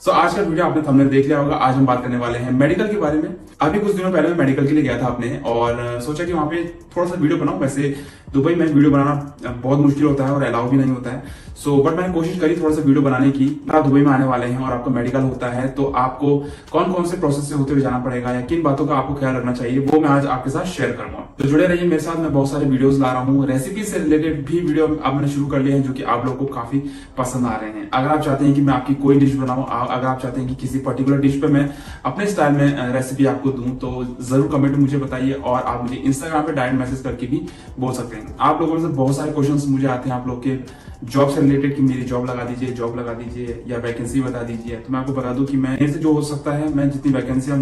तो आज का वीडियो आपने थंबनेल देख लिया होगा। आज हम बात करने वाले हैं मेडिकल के बारे में। अभी कुछ दिनों पहले मैं मेडिकल के लिए गया था अपने, और सोचा कि वहां पे थोड़ा सा वीडियो बनाऊं। वैसे दुबई में वीडियो बनाना बहुत मुश्किल होता है और अलाउ भी नहीं होता है। बट मैंने कोशिश करी थोड़ा सा वीडियो बनाने की। आप दुबई में आने वाले हैं और आपका मेडिकल होता है, तो आपको कौन कौन से प्रोसेस से होते हुए जाना पड़ेगा या किन बातों का आपको ख्याल रखना चाहिए, वो मैं आज आपके साथ शेयर करूंगा। तो जुड़े रहिए मेरे साथ। मैं बहुत सारे वीडियोस ला रहा हूँ, रेसिपी से रिलेटेड भी वीडियो अब मैंने शुरू कर लिए हैं, जो कि आप लोगों को काफी पसंद आ रहे हैं। अगर आप चाहते हैं कि मैं आपकी कोई डिश बनाऊं, अगर आप चाहते हैं कि किसी पर्टिकुलर डिश पे मैं अपने स्टाइल में रेसिपी आपको दूं, तो जरूर कमेंट में मुझे बताइए। और आप मुझे इंस्टाग्राम पे डायरेक्ट मैसेज करके भी बोल सकते हैं। आप लोगों से बहुत सारे क्वेश्चंस मुझे आते हैं आप लोग के जॉब से रिलेटेड, कि मेरी जॉब लगा दीजिए, जॉब लगा दीजिए, या वैकेंसी बता दीजिए। तो मैं आपको बता दूं कि मेरे से जो हो सकता है, मैं जितनी वैकेंसी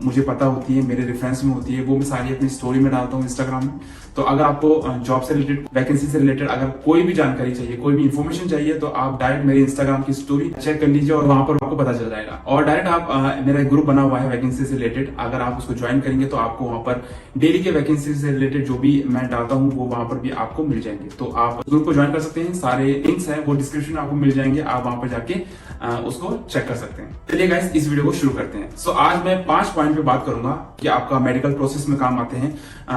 मुझे पता होती है, मेरे रेफरेंस में होती है, वो मैं सारी अपनी स्टोरी में डालता हूँ इंस्टाग्राम में। तो अगर आपको जॉब से रिलेटेड, वैकेंसी से रिलेटेड अगर कोई भी जानकारी चाहिए, कोई भी इन्फॉर्मेशन चाहिए, तो आप डायरेक्ट मेरे इंस्टाग्राम की स्टोरी चेक कर लीजिए और वहां पर आपको पता चल जाएगा। और डायरेक्ट आप मेरा एक ग्रुप बना हुआ है वैकेंसी से रिलेटेड, अगर आप उसको ज्वाइन करेंगे तो आपको वहां पर डेली के वैकेंसी से रिलेटेड जो भी मैं डालता हूँ वो वहां पर भी आपको मिल जाएंगे। तो आप ग्रुप को ज्वाइन कर सकते हैं। सारे लिंक्स हैं वो डिस्क्रिप्शन में आपको मिल जाएंगे, आप वहां पर जाके उसको चेक कर सकते हैं। चलिए गाइस, इस वीडियो को शुरू करते हैं। आज मैं 5 पॉइंट पे बात करूंगा कि आपका मेडिकल प्रोसेस में काम आते हैं,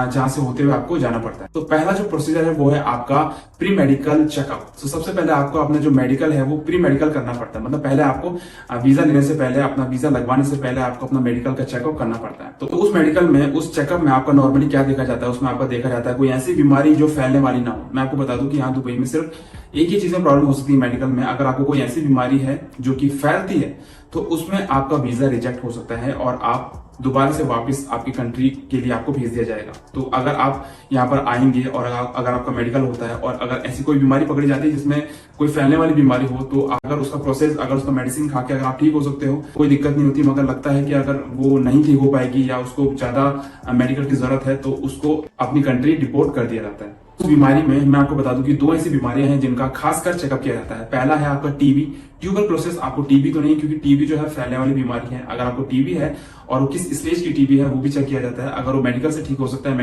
जहां से होते हुए आपको जाना पड़ता है। तो पहला जो प्रोसीजर है वो है आपका प्री मेडिकल चेकअप। तो सबसे पहले आपको अपना जो मेडिकल है वो प्री मेडिकल करना पड़ता है। मतलब पहले आपको वीजा लेने से पहले, अपना वीजा लगवाने से पहले आपको अपना मेडिकल का चेकअप करना पड़ता है। तो उस मेडिकल में, उस चेकअप में आपका नॉर्मली क्या देखा जाता है, उसमें आपका देखा जाता है कोई ऐसी बीमारी जो फैलने वाली ना हो। मैं आपको बता दूं कि यहाँ दुबई में सिर्फ एक ही चीज में प्रॉब्लम हो सकती है मेडिकल में। अगर आपको कोई ऐसी बीमारी है जो कि फैलती है, तो उसमें आपका वीजा रिजेक्ट हो सकता है और आप दोबारा से वापस आपकी कंट्री के लिए आपको भेज दिया जाएगा। तो अगर आप यहाँ पर आएंगे और अगर आपका मेडिकल होता है और अगर ऐसी कोई बीमारी पकड़ी जाती है जिसमें कोई फैलने वाली बीमारी हो, तो अगर उसका प्रोसेस, अगर उसका मेडिसिन खा के अगर आप ठीक हो सकते हो, कोई दिक्कत नहीं होती। मगर लगता है कि अगर वो नहीं ठीक हो पाएगी या उसको ज्यादा मेडिकल की जरूरत है, तो उसको अपनी कंट्री डिपोर्ट कर दिया जाता है। उस बीमारी में मैं आपको बता दूं कि 2 ऐसी बीमारियां हैं जिनका खासकर चेकअप किया जाता है। पहला है आपका टीबी, ट्यूबरक्लोसिस। आपको टीबी तो नहीं, क्योंकि टीबी जो है फैलने वाली बीमारी है। अगर आपको टीबी है और वो किस स्टेज की टीबी है वो भी चेक किया जाता है। अगर वो मेडिकल से ठीक हो सकता है,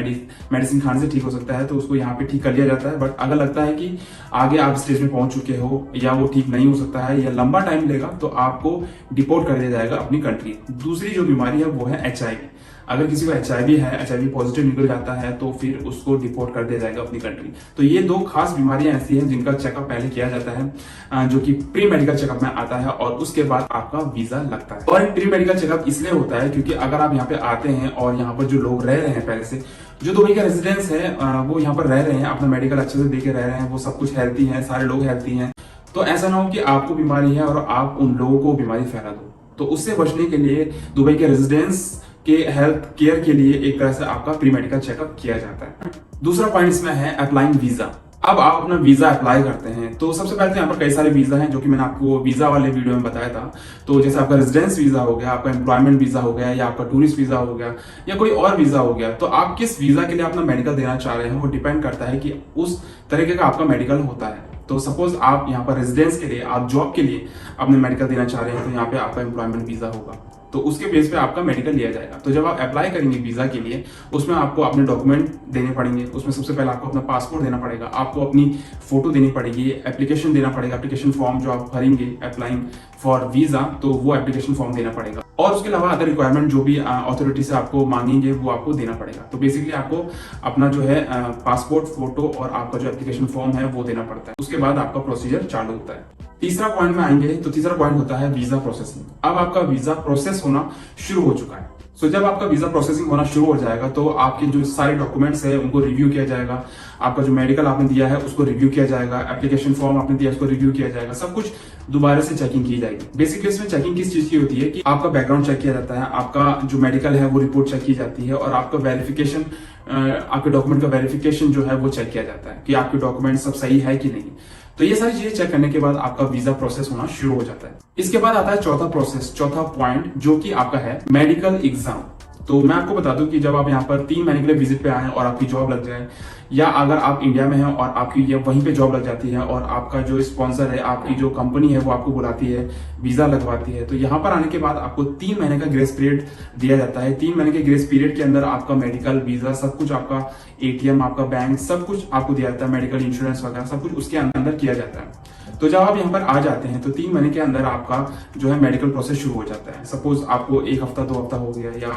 मेडिसिन खाने से ठीक हो सकता है, तो उसको यहाँ पे ठीक कर लिया जाता है। बट अगर लगता है कि आगे आप स्टेज में पहुंच चुके हो या वो ठीक नहीं हो सकता है या लंबा टाइम लेगा, तो आपको डिपोर्ट कर दिया जाएगा अपनी कंट्री। दूसरी जो बीमारी है वो है HIV। अगर किसी को HIV है, HIV पॉजिटिव निकल जाता है, तो फिर उसको डिपोर्ट कर दिया जाएगा अपनी कंट्री। तो ये 2 खास बीमारियां ऐसी हैं जिनका चेकअप पहले किया जाता है, जो कि प्री मेडिकल चेकअप में आता है, और उसके बाद आपका वीजा लगता है। और प्री मेडिकल चेकअप इसलिए होता है क्योंकि अगर आप यहाँ पे आते हैं और यहाँ पर जो लोग रह रहे हैं, पहले से जो दुबई का रेजिडेंस है, वो यहाँ पर रह रहे हैं, अपना मेडिकल अच्छे से देके रह रहे हैं, वो सब कुछ हेल्थी है, सारे लोग हेल्थी हैं, तो ऐसा ना हो कि आपको बीमारी है और आप उन लोगों को बीमारी फैला दो। तो उससे बचने के लिए दुबई के रेजिडेंस के हेल्थ केयर के लिए एक तरह से आपका प्री मेडिकल चेकअप किया जाता है। दूसरा पॉइंट इसमें है अप्लाइंग वीजा। अब आप अपना वीजा अप्लाई करते हैं, तो सबसे पहले तो यहाँ पर कई सारे वीजा हैं, जो कि मैंने आपको वीजा वाले वीडियो में बताया था। तो जैसे आपका रेजिडेंस वीजा हो गया, आपका एम्प्लॉयमेंट वीजा हो गया, या आपका टूरिस्ट वीजा हो गया, या कोई और वीजा हो गया। तो आप किस वीजा के लिए अपना मेडिकल देना चाह रहे हैं, वो डिपेंड करता है कि उस तरीके का आपका मेडिकल होता है। तो सपोज आप यहाँ पर रेजिडेंस के लिए, आप जॉब के लिए अपने मेडिकल देना चाह रहे हैं, तो यहाँ पे आपका एम्प्लॉयमेंट वीजा होगा, तो उसके बेस पे आपका मेडिकल लिया जाएगा। तो जब आप अप्लाई करेंगे वीजा के लिए, उसमें आपको अपने डॉक्यूमेंट देने पड़ेंगे। उसमें सबसे पहले आपको अपना पासपोर्ट देना पड़ेगा, आपको अपनी फोटो देनी पड़ेगी, एप्लीकेशन देना पड़ेगा, एप्लीकेशन फॉर्म जो आप भरेंगे अप्लाइंग फॉर वीजा, तो वो एप्लीकेशन फॉर्म देना पड़ेगा। और उसके अलावा अदर रिक्वायरमेंट जो भी अथॉरिटी से आपको मांगेंगे वो आपको देना पड़ेगा। तो बेसिकली आपको अपना जो है पासपोर्ट, फोटो और आपका जो एप्लीकेशन फॉर्म है वो देना पड़ता है। उसके बाद आपका प्रोसीजर चालू होता है। तीसरा पॉइंट में आएंगे, तो तीसरा पॉइंट होता है वीजा प्रोसेसिंग। अब आपका वीजा प्रोसेस होना शुरू हो चुका है। जब आपका वीजा प्रोसेसिंग होना शुरू हो जाएगा, तो आपके जो सारे डॉक्यूमेंट्स है उनको रिव्यू किया जाएगा। आपका जो मेडिकल आपने दिया है उसको रिव्यू किया जाएगा, एप्लीकेशन फॉर्म आपने दिया उसको रिव्यू किया जाएगा, सब कुछ दोबारा से चेकिंग की जाएगी। बेसिकली इसमें चेकिंग किस चीज की होती है कि आपका बैकग्राउंड चेक किया जाता है, आपका जो मेडिकल है वो रिपोर्ट चेक की जाती है, और आपका वेरिफिकेशन, आपके डॉक्यूमेंट का वेरिफिकेशन जो है वो चेक किया जाता है कि आपके डॉक्यूमेंट सब सही है कि नहीं। तो ये सारी चीजें चेक करने के बाद आपका वीजा प्रोसेस होना शुरू हो जाता है। इसके बाद आता है चौथा पॉइंट, जो कि आपका है मेडिकल एग्जाम। तो मैं आपको बता दूं कि जब आप यहाँ पर 3 महीने के लिए विजिट पे आए और आपकी जॉब लग जाए, या अगर आप इंडिया में हैं और आपकी ये वहीं पे जॉब लग जाती है और आपका जो स्पॉन्सर है, आपकी जो कंपनी है वो आपको बुलाती है, वीजा लगवाती है, तो यहाँ पर आने के बाद आपको 3 महीने का ग्रेस पीरियड दिया जाता है। 3 महीने के ग्रेस पीरियड के अंदर आपका मेडिकल, वीजा, सब कुछ, आपका ATM, आपका बैंक, सब कुछ आपको दिया जाता है, मेडिकल इंश्योरेंस वगैरह सब कुछ उसके अंदर किया जाता है। तो जब आप यहाँ पर आ जाते हैं तो 3 महीने के अंदर आपका जो है मेडिकल प्रोसेस शुरू हो जाता है। सपोज आपको 1 हफ्ता 2 हफ्ता हो गया या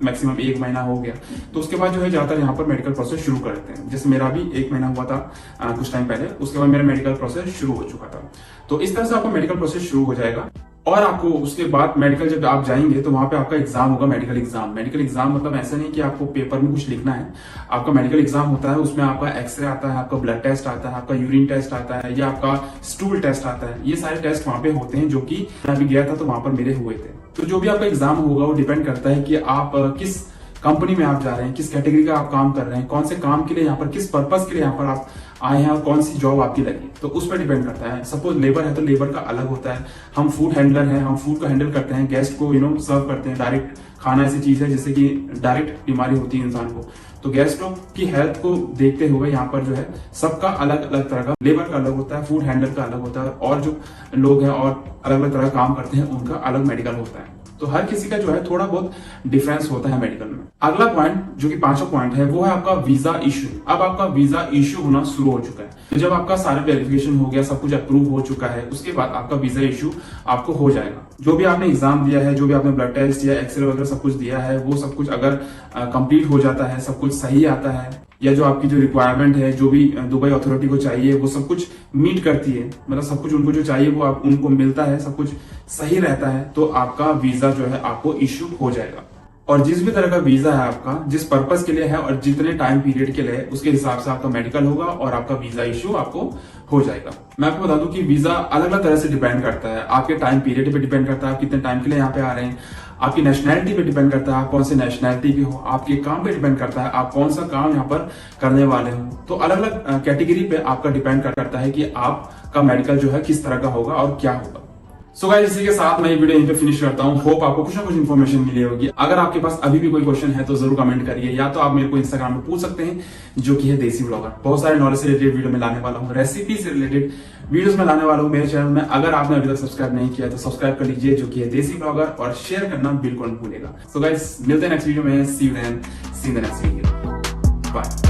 मैक्सिमम 1 महीना हो गया, तो उसके बाद जो है ज्यादातर यहाँ पर मेडिकल प्रोसेस शुरू कर देते हैं। जैसे मेरा भी 1 महीना हुआ था कुछ टाइम पहले, उसके बाद मेरा मेडिकल प्रोसेस शुरू हो चुका था। तो इस तरह से आपका मेडिकल प्रोसेस शुरू हो जाएगा। और आपको उसके बाद मेडिकल जब आप जाएंगे तो वहां पे आपका एग्जाम होगा, मेडिकल एग्जाम। मेडिकल एग्जाम मतलब ऐसा नहीं कि आपको पेपर में कुछ लिखना है, आपका मेडिकल एग्जाम होता है, उसमें आपका एक्सरे आता है, आपका ब्लड टेस्ट आता है, आपका यूरिन टेस्ट आता है या आपका स्टूल टेस्ट आता है। ये सारे टेस्ट वहां पे होते हैं, जो कि मैं अभी गया था तो वहां पर मेरे हुए थे। तो जो भी आपका एग्जाम होगा वो डिपेंड करता है कि आप किस कंपनी में आप जा रहे हैं, किस कैटेगरी का आप काम कर रहे हैं, कौन से काम के लिए यहाँ पर, किस पर्पस के लिए यहाँ पर आप आए हैं और कौन सी जॉब आपकी लगी, तो उस पर डिपेंड करता है। सपोज लेबर है तो लेबर का अलग होता है। हम फूड हैंडलर हैं, हम फूड को हैंडल करते हैं, गेस्ट को सर्व करते हैं। डायरेक्ट खाना ऐसी चीज है जिससे कि डायरेक्ट बीमारी होती है इंसान को, तो गेस्टों की हेल्थ को देखते हुए यहाँ पर जो है सबका अलग अलग तरह का, लेबर का अलग होता है, फूड हैंडलर का अलग होता है, और जो लोग हैं और अलग अलग तरह का काम करते हैं उनका अलग मेडिकल होता है। तो हर किसी का जो है थोड़ा बहुत डिफरेंस होता है मेडिकल में। अगला पॉइंट जो कि 5वां पॉइंट है वो है आपका वीजा इशू। अब आपका वीजा इशू होना शुरू हो चुका है। तो जब आपका सारा वेरिफिकेशन हो गया, सब कुछ अप्रूव हो चुका है, उसके बाद आपका वीजा इशू आपको हो जाएगा। जो भी आपने एग्जाम दिया है, जो भी आपने ब्लड टेस्ट या एक्सरे वगैरह सब कुछ दिया है, वो सब कुछ अगर कंप्लीट हो जाता है, सब कुछ सही आता है, या जो आपकी जो रिक्वायरमेंट है, जो भी दुबई अथॉरिटी को चाहिए वो सब कुछ मीट करती है, मतलब सब कुछ उनको जो चाहिए वो आप उनको मिलता है, सब कुछ सही रहता है, तो आपका वीजा जो है आपको इश्यू हो जाएगा। और जिस भी तरह का वीजा है आपका, जिस पर्पस के लिए है और जितने टाइम पीरियड के लिए है, उसके हिसाब से आपका मेडिकल होगा और आपका वीजा इश्यू आपको हो जाएगा। मैं आपको बता दूं कि वीजा अलग अलग तरह से डिपेंड करता है। आपके टाइम पीरियड पे डिपेंड करता है, आप कितने टाइम के लिए यहाँ पे आ रहे हैं, आपकी नेशनैलिटी पे डिपेंड करता है, आप कौन से नेशनैलिटी के हो, आपके काम पे डिपेंड करता है, आप कौन सा काम यहाँ पर करने वाले हो। तो अलग अलग कैटेगरी पे आपका डिपेंड करता है कि आपका मेडिकल जो है किस तरह का होगा और क्या होगा। सो गाइस, इसी के साथ मैं ये वीडियो यहीं पे फिनिश करता हूँ। होप आपको कुछ ना कुछ इन्फॉर्मेशन मिली होगी। अगर आपके पास अभी भी कोई क्वेश्चन है तो जरूर कमेंट करिए, या तो आप मेरे को इंस्टाग्राम पे पूछ सकते हैं, जो कि है देसी ब्लॉगर। बहुत सारे नॉलेज से रिलेटेड वीडियो में लाने वाला हूँ, रेसिपी से रिलेटेड वीडियोस में लाने वाला हूँ मेरे चैनल में। अगर आपने अभी तक सब्सक्राइब नहीं किया तो सब्सक्राइब कर लीजिए, जो कि है देसी ब्लॉगर, और शेयर करना बिल्कुल मत भूलिएगा। सो गाइस, मिलते हैं नेक्स्ट वीडियो में। See you then, see in the next video. Bye.